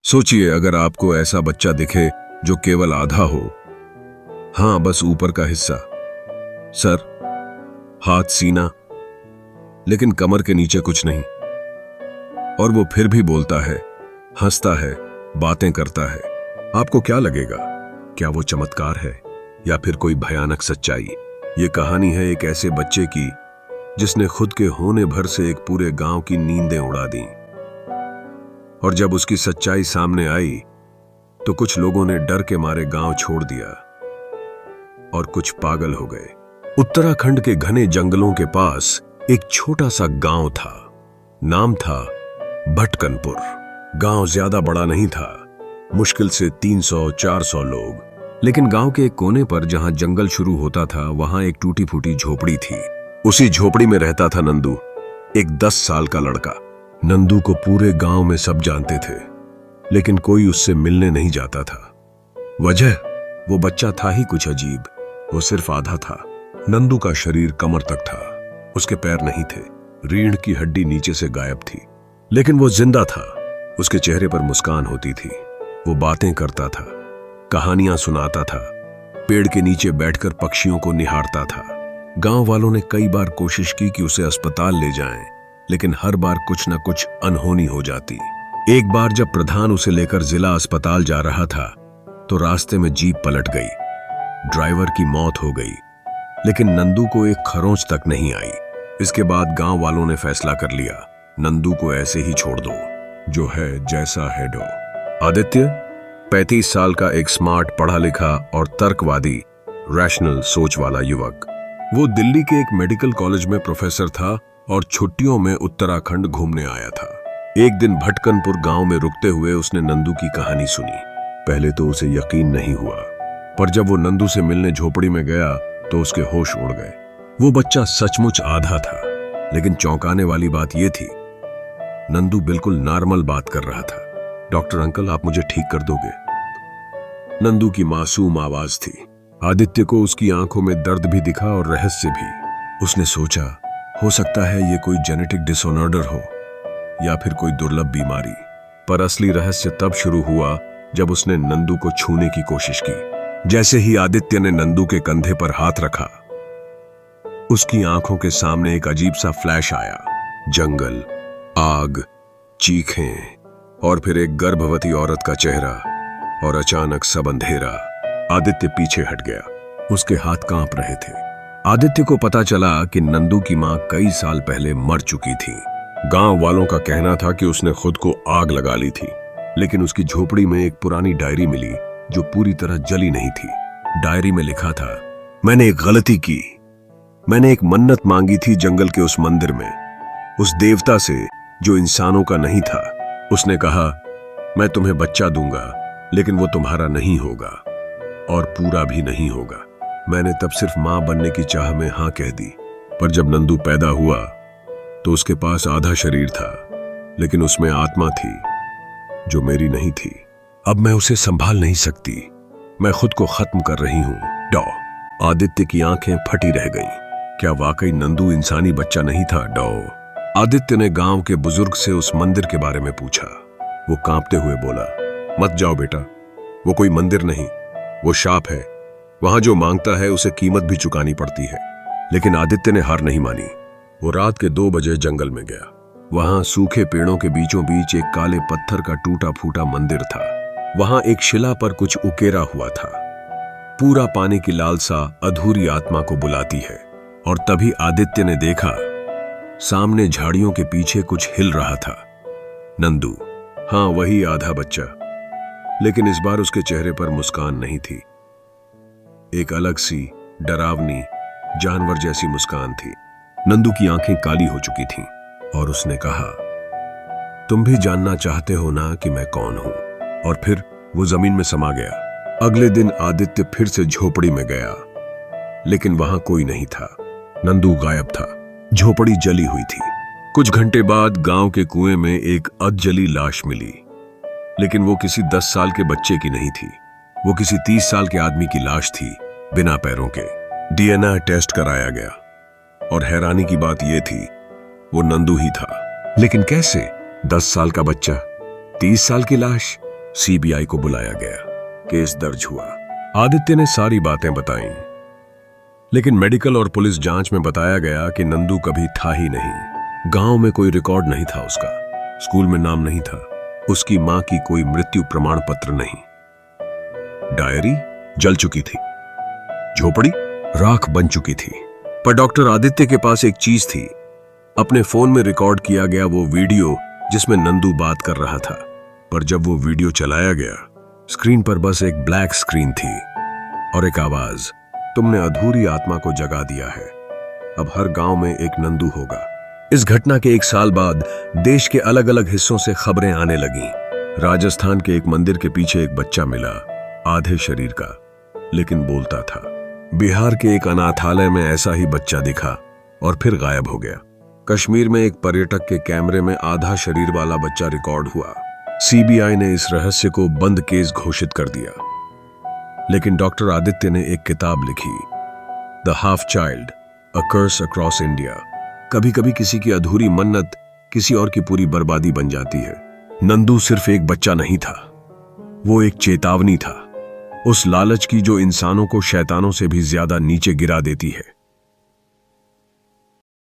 सोचिए अगर आपको ऐसा बच्चा दिखे जो केवल आधा हो, हाँ बस ऊपर का हिस्सा, सर, हाथ, सीना, लेकिन कमर के नीचे कुछ नहीं, और वो फिर भी बोलता है, हंसता है, बातें करता है। आपको क्या लगेगा? क्या वो चमत्कार है या फिर कोई भयानक सच्चाई? ये कहानी है एक ऐसे बच्चे की जिसने खुद के होने भर से एक पूरे गांव की नींदें उड़ा दी। और जब उसकी सच्चाई सामने आई तो कुछ लोगों ने डर के मारे गांव छोड़ दिया और कुछ पागल हो गए। उत्तराखंड के घने जंगलों के पास एक छोटा सा गांव था। नाम था भटकनपुर। गांव ज्यादा बड़ा नहीं था, मुश्किल से 300-400 लोग। लेकिन गांव के एक कोने पर जहां जंगल शुरू होता था वहां एक टूटी फूटी झोपड़ी थी। उसी झोपड़ी में रहता था नंदू, एक 10 साल का लड़का। नंदू को पूरे गांव में सब जानते थे, लेकिन कोई उससे मिलने नहीं जाता था। वजह, वो बच्चा था ही कुछ अजीब। वो सिर्फ आधा था। नंदू का शरीर कमर तक था, उसके पैर नहीं थे, रीढ़ की हड्डी नीचे से गायब थी। लेकिन वो जिंदा था। उसके चेहरे पर मुस्कान होती थी। वो बातें करता था, कहानियां सुनाता था, पेड़ के नीचे बैठकर पक्षियों को निहारता था। गांव वालों ने कई बार कोशिश की कि उसे अस्पताल ले जाएं, लेकिन हर बार कुछ न कुछ अनहोनी हो जाती। एक बार जब प्रधान उसे लेकर जिला अस्पताल जा रहा था तो रास्ते में जीप पलट गई। ड्राइवर की मौत हो गई, लेकिन नंदू को एक खरोंच तक नहीं आई। इसके बाद गांव वालों ने फैसला कर लिया, नंदू को ऐसे ही छोड़ दो, जो है जैसा है डो। आदित्य 35 साल का एक स्मार्ट, पढ़ा लिखा और तर्कवादी, रैशनल सोच वाला युवक। वो दिल्ली के एक मेडिकल कॉलेज में प्रोफेसर था और छुट्टियों में उत्तराखंड घूमने आया था। एक दिन भटकनपुर गांव में रुकते हुए उसने नंदू की कहानी सुनी। पहले तो उसे यकीन नहीं हुआ, पर जब वो नंदू से मिलने झोपड़ी में गया तो उसके होश उड़ गए। वो बच्चा सचमुच आधा था, लेकिन चौंकाने वाली बात यह थी, नंदू बिल्कुल नॉर्मल बात कर रहा था। डॉक्टर अंकल, आप मुझे ठीक कर दोगे? नंदू की मासूम आवाज थी। आदित्य को उसकी आंखों में दर्द भी दिखा और रहस्य भी। उसने सोचा, हो सकता है ये कोई जेनेटिक डिसऑर्डर हो या फिर कोई दुर्लभ बीमारी। पर असली रहस्य तब शुरू हुआ जब उसने नंदू को छूने की कोशिश की। जैसे ही आदित्य ने नंदू के कंधे पर हाथ रखा, उसकी आंखों के सामने एक अजीब सा फ्लैश आया। जंगल, आग, चीखें और फिर एक गर्भवती औरत का चेहरा, और अचानक सब अंधेरा। आदित्य पीछे हट गया, उसके हाथ कांप रहे थे। आदित्य को पता चला कि नंदू की मां कई साल पहले मर चुकी थी। गांव वालों का कहना था कि उसने खुद को आग लगा ली थी, लेकिन उसकी झोपड़ी में एक पुरानी डायरी मिली जो पूरी तरह जली नहीं थी। डायरी में लिखा था, मैंने एक गलती की। मैंने एक मन्नत मांगी थी जंगल के उस मंदिर में, उस देवता से जो इंसानों का नहीं था। उसने कहा, मैं तुम्हें बच्चा दूंगा, लेकिन वो तुम्हारा नहीं होगा और पूरा भी नहीं होगा। मैंने तब सिर्फ मां बनने की चाह में हां कह दी। पर जब नंदू पैदा हुआ तो उसके पास आधा शरीर था, लेकिन उसमें आत्मा थी जो मेरी नहीं थी। अब मैं उसे संभाल नहीं सकती। मैं खुद को खत्म कर रही हूं। डॉ। आदित्य की आंखें फटी रह गईं। क्या वाकई नंदू इंसानी बच्चा नहीं था? डॉ। आदित्य ने गांव के बुजुर्ग से उस मंदिर के बारे में पूछा। वो कांपते हुए बोला, मत जाओ बेटा, वो कोई मंदिर नहीं, वो शाप है। वहां जो मांगता है उसे कीमत भी चुकानी पड़ती है। लेकिन आदित्य ने हार नहीं मानी। वो रात के 2 बजे जंगल में गया। वहां सूखे पेड़ों के बीचों बीच एक काले पत्थर का टूटा फूटा मंदिर था। वहां एक शिला पर कुछ उकेरा हुआ था। पूरा पाने की लालसा अधूरी आत्मा को बुलाती है। और तभी आदित्य ने देखा, सामने झाड़ियों के पीछे कुछ हिल रहा था। नंदू, हां वही आधा बच्चा, लेकिन इस बार उसके चेहरे पर मुस्कान नहीं थी। एक अलग सी, डरावनी, जानवर जैसी मुस्कान थी। नंदू की आंखें काली हो चुकी थीं और उसने कहा, तुम भी जानना चाहते हो ना कि मैं कौन हूं? और फिर वो जमीन में समा गया। अगले दिन आदित्य फिर से झोपड़ी में गया, लेकिन वहां कोई नहीं था। नंदू गायब था। झोपड़ी जली हुई थी। कुछ घंटे बाद गांव के कुएं में एक अधजली लाश मिली, लेकिन वो किसी 10 साल के बच्चे की नहीं थी। वो किसी 30 साल के आदमी की लाश थी, बिना पैरों के। डीएनए टेस्ट कराया गया और हैरानी की बात यह थी, वो नंदू ही था। लेकिन कैसे? 10 साल का बच्चा, 30 साल की लाश। सीबीआई को बुलाया गया, केस दर्ज हुआ। आदित्य ने सारी बातें बताई, लेकिन मेडिकल और पुलिस जांच में बताया गया कि नंदू कभी था ही नहीं। गांव में कोई रिकॉर्ड नहीं था उसका, स्कूल में नाम नहीं था, उसकी मां की कोई मृत्यु प्रमाण पत्र नहीं। डायरी जल चुकी थी, झोपड़ी राख बन चुकी थी। पर डॉक्टर आदित्य के पास एक चीज थी, अपने फोन में रिकॉर्ड किया गया वो वीडियो जिसमें नंदू बात कर रहा था। पर जब वो वीडियो चलाया गया, स्क्रीन पर बस एक ब्लैक स्क्रीन थी और एक आवाज, तुमने अधूरी आत्मा को जगा दिया है, अब हर गांव में एक नंदू होगा। इस घटना के 1 साल बाद देश के अलग अलग हिस्सों से खबरें आने लगीं। राजस्थान के एक मंदिर के पीछे एक बच्चा मिला, आधे शरीर का, लेकिन बोलता था। बिहार के एक अनाथालय में ऐसा ही बच्चा दिखा और फिर गायब हो गया। कश्मीर में एक पर्यटक के कैमरे में आधा शरीर वाला बच्चा रिकॉर्ड हुआ। सीबीआई ने इस रहस्य को बंद केस घोषित कर दिया, लेकिन डॉक्टर आदित्य ने एक किताब लिखी, the half child, a curse across India. कभी कभी किसी की अधूरी मन्नत किसी और की पूरी बर्बादी बन जाती है। नंदू सिर्फ एक बच्चा नहीं था, वो एक चेतावनी था, उस लालच की जो इंसानों को शैतानों से भी ज्यादा नीचे गिरा देती है।